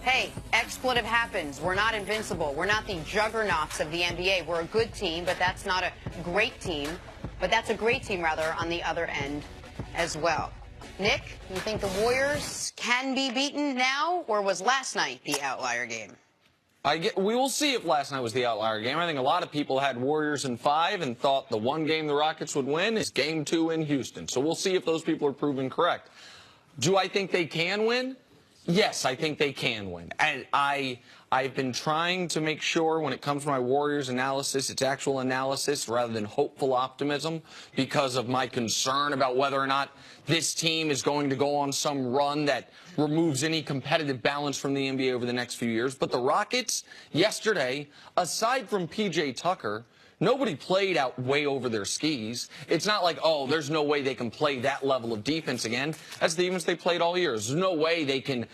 Hey, expletive happens. We're not invincible. We're not the juggernauts of the NBA. We're a good team, but that's not a great team. But that's a great team, rather, on the other end as well. Nick, you think the Warriors can be beaten now, or was last night the outlier game? We will see if last night was the outlier game. I think a lot of people had Warriors in 5 and thought the one game the Rockets would win is Game 2 in Houston. So we'll see if those people are proven correct. Do I think they can win? Yes, I think they can win. And I've been trying to make sure when it comes to my Warriors analysis, it's actual analysis rather than hopeful optimism because of my concern about whether or not this team is going to go on some run that removes any competitive balance from the NBA over the next few years. But the Rockets yesterday, aside from P.J. Tucker, nobody played out way over their skis. It's not like, oh, there's no way they can play that level of defense again. That's the defense they played all year. There's no way they can,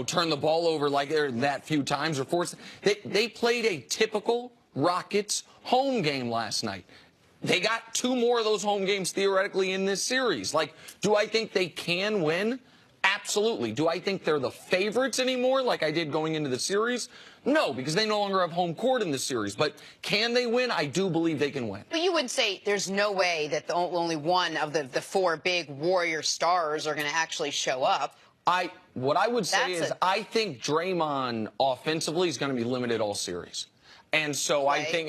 turn the ball over like they're that few times or force. They played a typical Rockets home game last night. They got 2 more of those home games theoretically in this series. Like, do I think they can win? Absolutely. Do I think they're the favorites anymore like I did going into the series? No, because they no longer have home court in the series. But can they win? I do believe they can win. But you would say there's no way that only one of the 4 big Warrior stars are going to actually show up. What I would say is I think Draymond offensively is going to be limited all series. And so I think,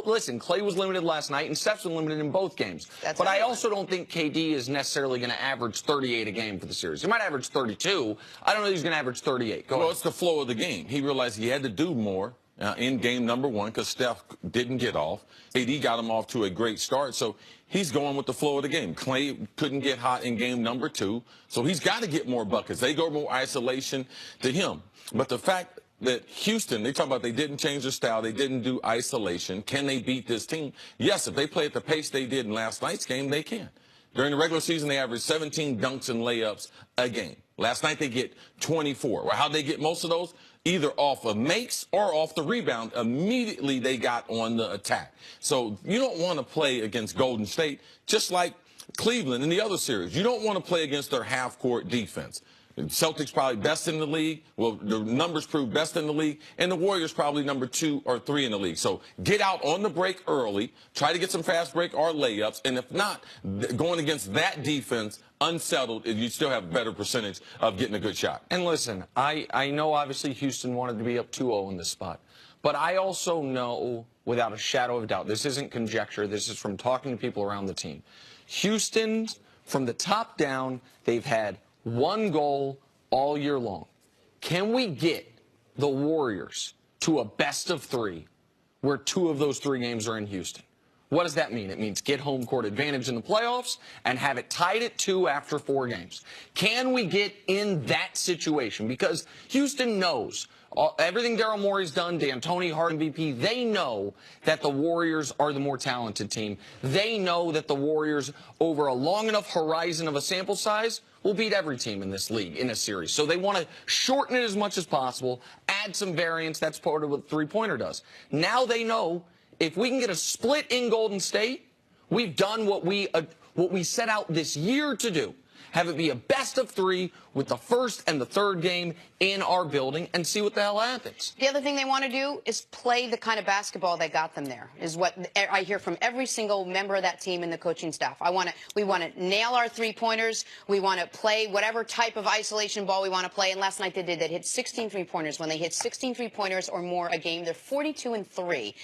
listen, Clay was limited last night, and Steph's been limited in both games. But I also don't think KD is necessarily going to average 38 a game for the series. He might average 32. I don't know if he's going to average 38. Go ahead. It's the flow of the game. He realized he had to do more in game number 1 because Steph didn't get off. KD got him off to a great start, so he's going with the flow of the game. Clay couldn't get hot in game number 2, so he's got to get more buckets. They go more isolation to him. But the fact that Houston, they talk about they didn't change their style, they didn't do isolation. Can they beat this team? Yes, if they play at the pace they did in last night's game, they can. During the regular season, they averaged 17 dunks and layups a game. Last night, they get 24. Well, how'd they get most of those? Either off of makes or off the rebound. Immediately, they got on the attack. So you don't want to play against Golden State, just like Cleveland in the other series. You don't want to play against their half-court defense. Celtics probably best in the league. Well, the numbers prove best in the league. And the Warriors probably number 2 or 3 in the league. So get out on the break early. Try to get some fast break or layups. And if not, going against that defense, unsettled, you still have a better percentage of getting a good shot. And listen, I know obviously Houston wanted to be up 2-0 in this spot. But I also know without a shadow of doubt, this isn't conjecture, this is from talking to people around the team. Houston, from the top down, they've had 1 goal all year long. Can we get the Warriors to a best of 3 where 2 of those 3 games are in Houston? What does that mean? It means get home court advantage in the playoffs and have it tied at 2 after 4 games. Can we get in that situation? Because Houston knows everything Daryl Morey's done, D'Antoni, Hart, MVP, they know that the Warriors are the more talented team. They know that the Warriors, over a long enough horizon of a sample size, will beat every team in this league in a series. So they want to shorten it as much as possible, add some variance. That's part of what the three-pointer does. Now they know if we can get a split in Golden State, we've done what we set out this year to do. Have it be a best of 3 with the first and the third game in our building and see what the hell happens. The other thing they want to do is play the kind of basketball that got them there, is what I hear from every single member of that team and the coaching staff. We want to nail our three-pointers. We want to play whatever type of isolation ball we want to play. And last night they did. They hit 16 three-pointers. When they hit 16 three-pointers or more a game, they're 42-3.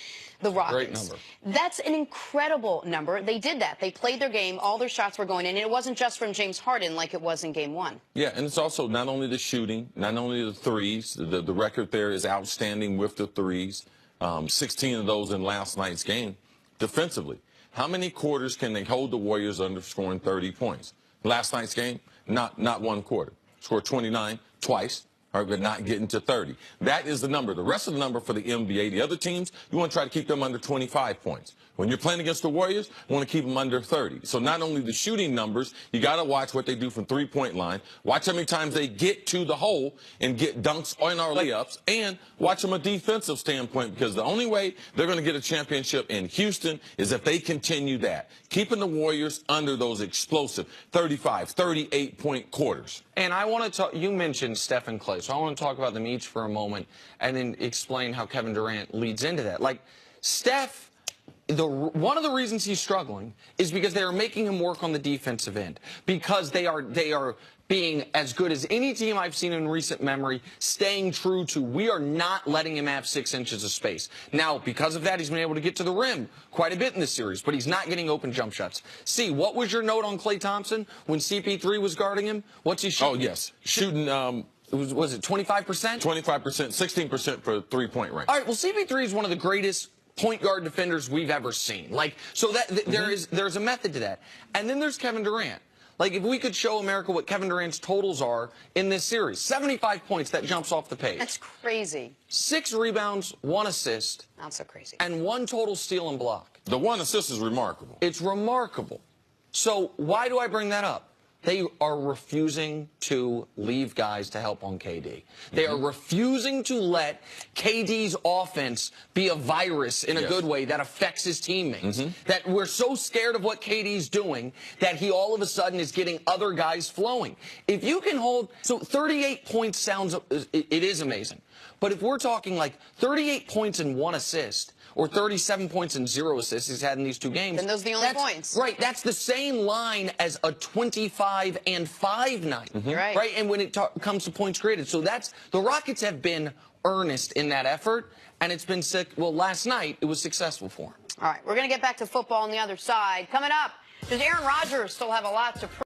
The Rockets. Great number. That's an incredible number. They did that. They played their game. All their shots were going in. And it wasn't just from James Harden like it was in Game 1. Yeah, and it's also not only the shooting, not only the threes. The record there is outstanding with the threes. 16 of those in last night's game. Defensively, how many quarters can they hold the Warriors under scoring 30 points? Last night's game, not 1 quarter. Scored 29 twice. But not getting to 30. That is the number. The rest of the number for the NBA, the other teams, you want to try to keep them under 25 points. When you're playing against the Warriors, you want to keep them under 30. So not only the shooting numbers, you got to watch what they do from three-point line. Watch how many times they get to the hole and get dunks on our layups. And watch them a defensive standpoint, because the only way they're going to get a championship in Houston is if they continue that. Keeping the Warriors under those explosive 35, 38-point quarters. And I want to talk, you mentioned Steph and Clay, so I want to talk about them each for a moment and then explain how Kevin Durant leads into that. Like, Steph, one of the reasons he's struggling is because they are making him work on the defensive end, because they are being as good as any team I've seen in recent memory, staying true to, we are not letting him have 6 inches of space. Now, because of that, he's been able to get to the rim quite a bit in this series, but he's not getting open jump shots. See, what was your note on Klay Thompson when CP3 was guarding him? What's he shooting? Oh, yes. Shooting, was it 25%? 25%, 16% for three-point range. All right, well, CP3 is one of the greatest point guard defenders we've ever seen. Like, so that there's a method to that. And then there's Kevin Durant. Like, if we could show America what Kevin Durant's totals are in this series, 75 points, that jumps off the page. That's crazy. 6 rebounds, 1 assist. Not so crazy. And 1 total steal and block. The 1 assist is remarkable. It's remarkable. So why do I bring that up? They are refusing to leave guys to help on KD. They are refusing to let KD's offense be a virus in a good way that affects his teammates. That we're so scared of what KD's doing that he all of a sudden is getting other guys flowing. If you can hold, so 38 points sounds, it is amazing. But if we're talking like 38 points and 1 assist, or 37 points and 0 assists he's had in these 2 games. Then those are the only points. Right, that's the same line as a 25 and 5 night. Right. Right, and when it comes to points created. So that's, the Rockets have been earnest in that effort, and it's been well, last night it was successful for him. All right, we're going to get back to football on the other side. Coming up, does Aaron Rodgers still have a lot to prove?